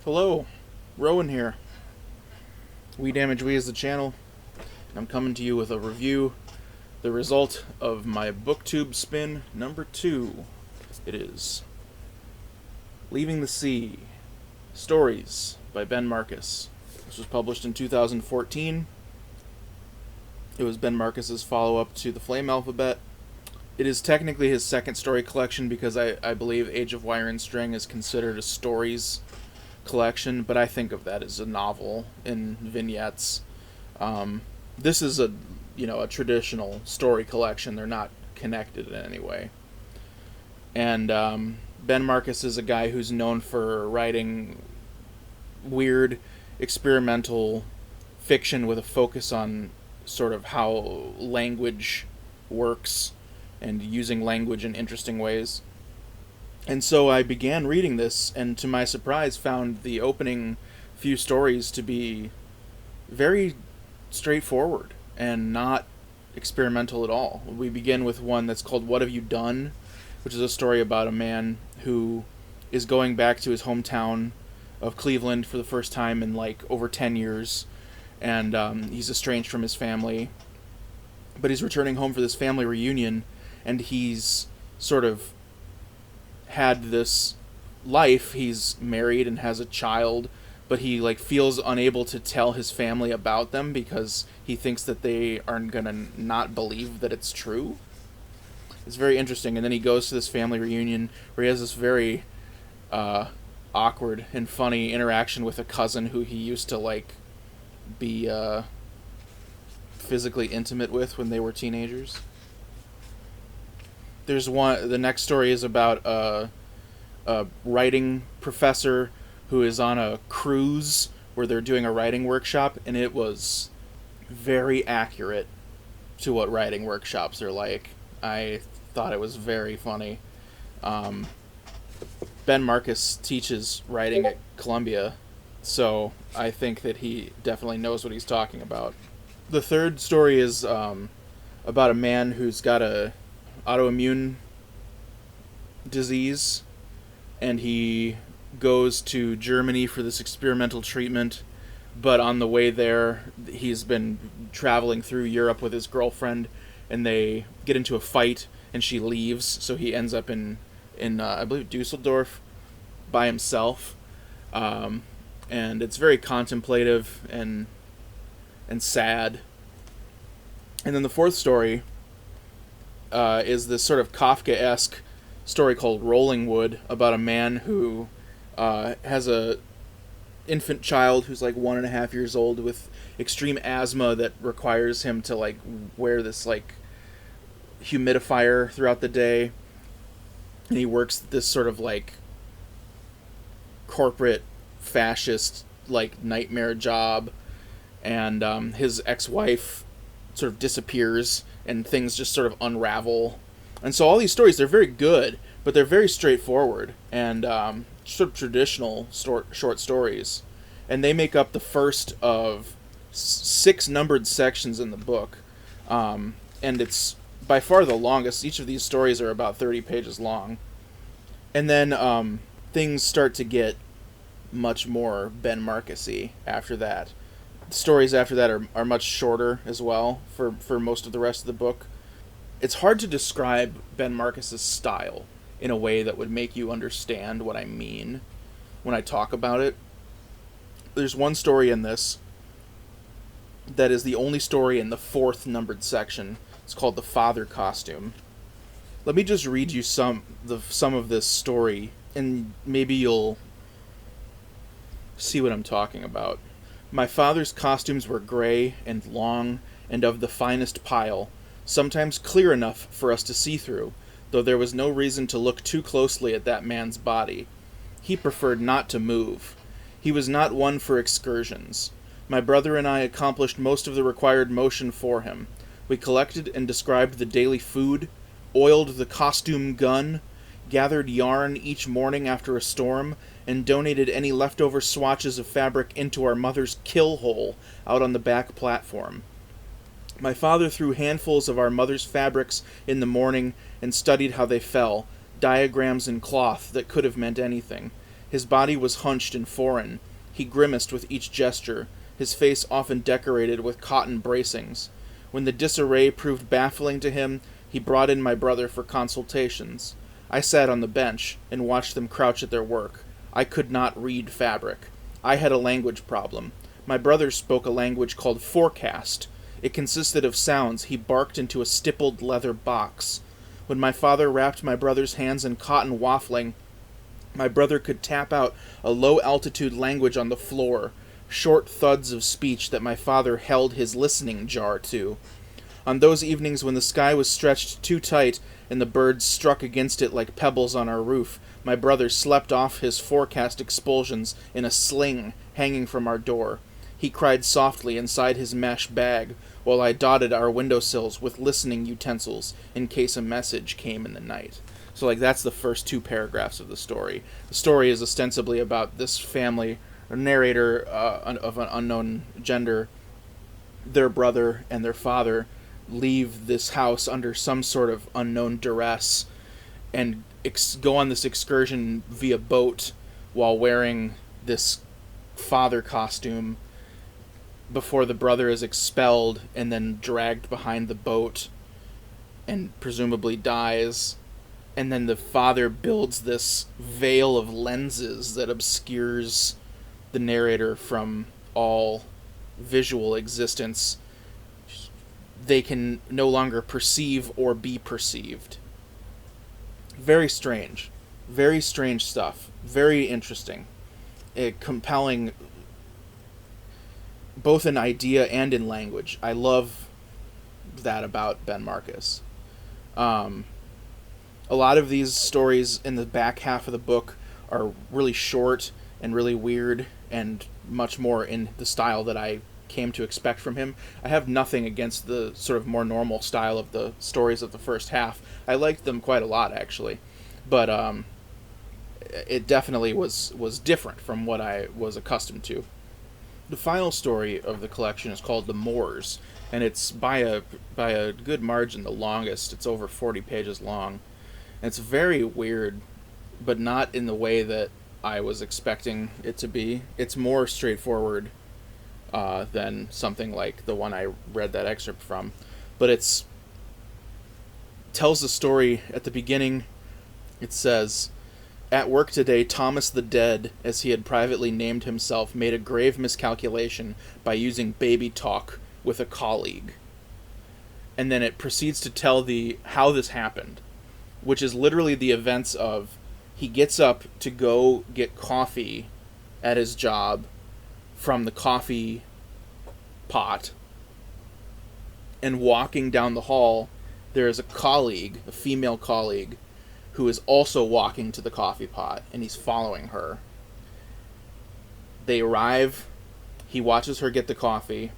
Hello, Rowan here. We Damage We is the channel. I'm coming to you with a review, the result of my Booktube Spin number 2. It is Leaving the Sea, Stories by Ben Marcus. This was published in 2014. It was Ben Marcus's follow-up to The Flame Alphabet. It is technically his second story collection because I believe Age of Wire and String is considered a stories collection, but I think of that as a novel in vignettes. This is a traditional story collection. They're not connected in any way. And Ben Marcus is a guy who's known for writing weird, experimental fiction with a focus on sort of how language works and using language in interesting ways. And so I began reading this, and to my surprise found the opening few stories to be very straightforward and not experimental at all. We begin with one that's called What Have You Done?, which is a story about a man who is going back to his hometown of Cleveland for the first time in over 10 years, and he's estranged from his family, but he's returning home for this family reunion, and he's sort of had this life. He's married and has a child, but he feels unable to tell his family about them because he thinks that they aren't gonna not believe that it's true. It's very interesting. And then he goes to this family reunion where he has this very awkward and funny interaction with a cousin who he used to be physically intimate with when they were teenagers. The next story is about a writing professor who is on a cruise where they're doing a writing workshop, and it was very accurate to what writing workshops are like. I thought it was very funny. Ben Marcus teaches writing at Columbia, so I think that he definitely knows what he's talking about. The third story is about a man who's got a autoimmune disease, and he goes to Germany for this experimental treatment, but on the way there he's been traveling through Europe with his girlfriend, and they get into a fight and she leaves, so he ends up in I believe Dusseldorf by himself, and it's very contemplative and sad. And then the fourth story is this sort of Kafka-esque story called Rolling Wood about a man who has a infant child who's 1.5 years old with extreme asthma that requires him to wear this humidifier throughout the day, and he works this sort of corporate fascist nightmare job, and his ex-wife sort of disappears and things just sort of unravel. And so all these stories, they're very good, but they're very straightforward and sort of traditional short stories. And they make up the first of 6 numbered sections in the book. And it's by far the longest. Each of these stories are about 30 pages long. And then things start to get much more Ben Marcus-y after that. The stories after that are much shorter as well for most of the rest of the book. It's hard to describe Ben Marcus's style in a way that would make you understand what I mean when I talk about it. There's one story in this that is the only story in the 4th numbered section. It's called The Father Costume. Let me just read you some of this story, and maybe you'll see what I'm talking about. My father's costumes were gray and long and of the finest pile, sometimes clear enough for us to see through, though there was no reason to look too closely at that man's body. He preferred not to move. He was not one for excursions. My brother and I accomplished most of the required motion for him. We collected and described the daily food, oiled the costume gun, gathered yarn each morning after a storm, and donated any leftover swatches of fabric into our mother's kill hole out on the back platform. My father threw handfuls of our mother's fabrics in the morning and studied how they fell, diagrams in cloth that could have meant anything. His body was hunched and foreign. He grimaced with each gesture, his face often decorated with cotton bracings. When the disarray proved baffling to him, he brought in my brother for consultations. I sat on the bench and watched them crouch at their work. I could not read fabric. I had a language problem. My brother spoke a language called forecast. It consisted of sounds he barked into a stippled leather box. When my father wrapped my brother's hands in cotton waffling, my brother could tap out a low-altitude language on the floor, short thuds of speech that my father held his listening jar to. On those evenings when the sky was stretched too tight and the birds struck against it like pebbles on our roof, my brother slept off his forecast expulsions in a sling hanging from our door. He cried softly inside his mesh bag, while I dotted our windowsills with listening utensils in case a message came in the night. So, that's the first 2 paragraphs of the story. The story is ostensibly about this family, a narrator of an unknown gender, their brother and their father leave this house under some sort of unknown duress and go on this excursion via boat while wearing this father costume before the brother is expelled and then dragged behind the boat and presumably dies. And then the father builds this veil of lenses that obscures the narrator from all visual existence. They can no longer perceive or be perceived. Very strange stuff. Very interesting. Compelling, both in idea and in language. I love that about Ben Marcus. A lot of these stories in the back half of the book are really short and really weird and much more in the style that I came to expect from him. I have nothing against the sort of more normal style of the stories of the first half. I liked them quite a lot, actually. But it definitely was different from what I was accustomed to. The final story of the collection is called The Moors, and it's by a good margin the longest. It's over 40 pages long. And it's very weird, but not in the way that I was expecting it to be. It's more straightforward than something like the one I read that excerpt from. But tells the story at the beginning. It says, "At work today, Thomas the Dead, as he had privately named himself, made a grave miscalculation by using baby talk with a colleague." And then it proceeds to tell how this happened, which is literally the events of he gets up to go get coffee at his job from the coffee pot, and walking down the hall, there is a female colleague, who is also walking to the coffee pot, and he's following her. They arrive, he watches her get the coffee,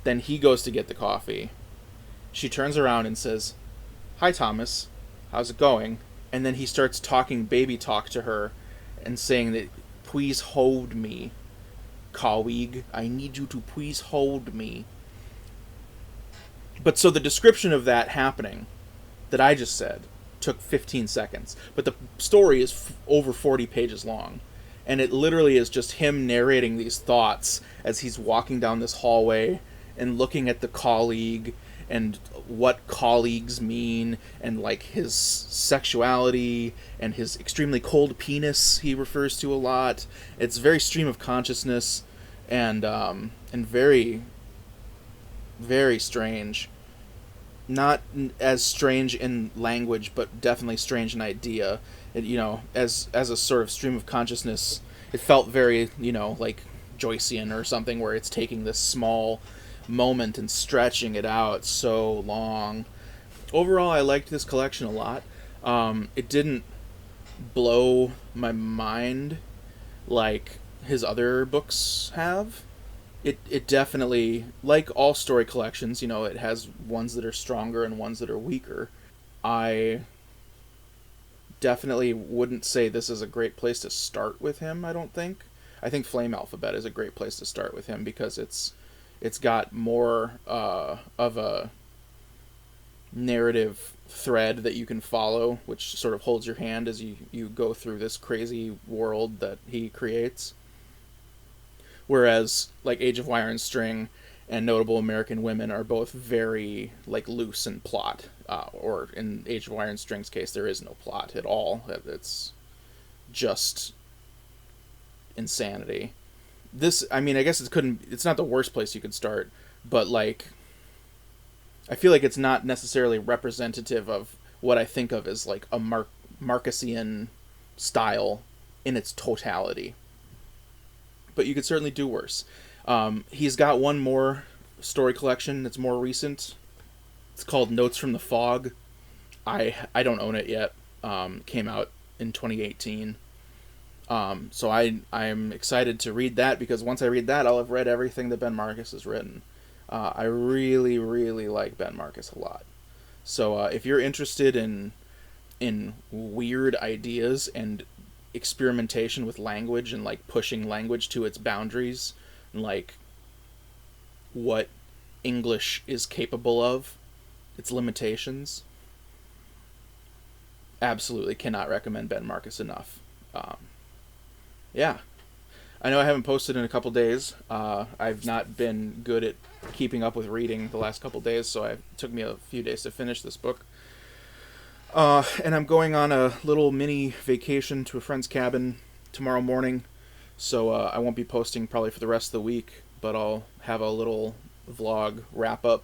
then he goes to get the coffee. She turns around and says, "Hi, Thomas. How's it going?" And then he starts talking baby talk to her and saying that, "Please hold me, colleague. I need you to please hold me." But so the description of that happening that I just said took 15 seconds. But the story is over 40 pages long. And it literally is just him narrating these thoughts as he's walking down this hallway and looking at the colleague and what colleagues mean, and his sexuality and his extremely cold penis he refers to a lot. It's very stream of consciousness and very, very strange. Not as strange in language, but definitely strange in idea. As a sort of stream of consciousness, it felt very, like Joycean or something, where it's taking this small moment and stretching it out so long. Overall, I liked this collection a lot. It didn't blow my mind like his other books have. It definitely, like all story collections, it has ones that are stronger and ones that are weaker. I definitely wouldn't say this is a great place to start with him, I don't think. I think Flame Alphabet is a great place to start with him because it's got more of a narrative thread that you can follow, which sort of holds your hand as you go through this crazy world that he creates. Whereas, like, Age of Wire and String and Notable American Women are both very, like, loose in plot. Or in Age of Wire and String's case, there is no plot at all. It's just insanity. This, I mean, I guess it's not the worst place you could start, but, like, I feel like it's not necessarily representative of what I think of as, like, a Marcesian style in its totality. But you could certainly do worse. He's got one more story collection that's more recent. It's called Notes from the Fog. I don't own it yet. Came out in 2018. So I'm excited to read that, because once I read that, I'll have read everything that Ben Marcus has written. I really, really like Ben Marcus a lot. So if you're interested in weird ideas and experimentation with language and, like, pushing language to its boundaries and, like, what English is capable of, its limitations, absolutely cannot recommend Ben Marcus enough. Yeah. I know I haven't posted in a couple days. I've not been good at keeping up with reading the last couple days, so it took me a few days to finish this book. And I'm going on a little mini vacation to a friend's cabin tomorrow morning, so I won't be posting probably for the rest of the week, but I'll have a little vlog wrap-up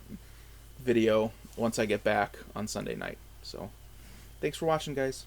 video once I get back on Sunday night. So, thanks for watching, guys.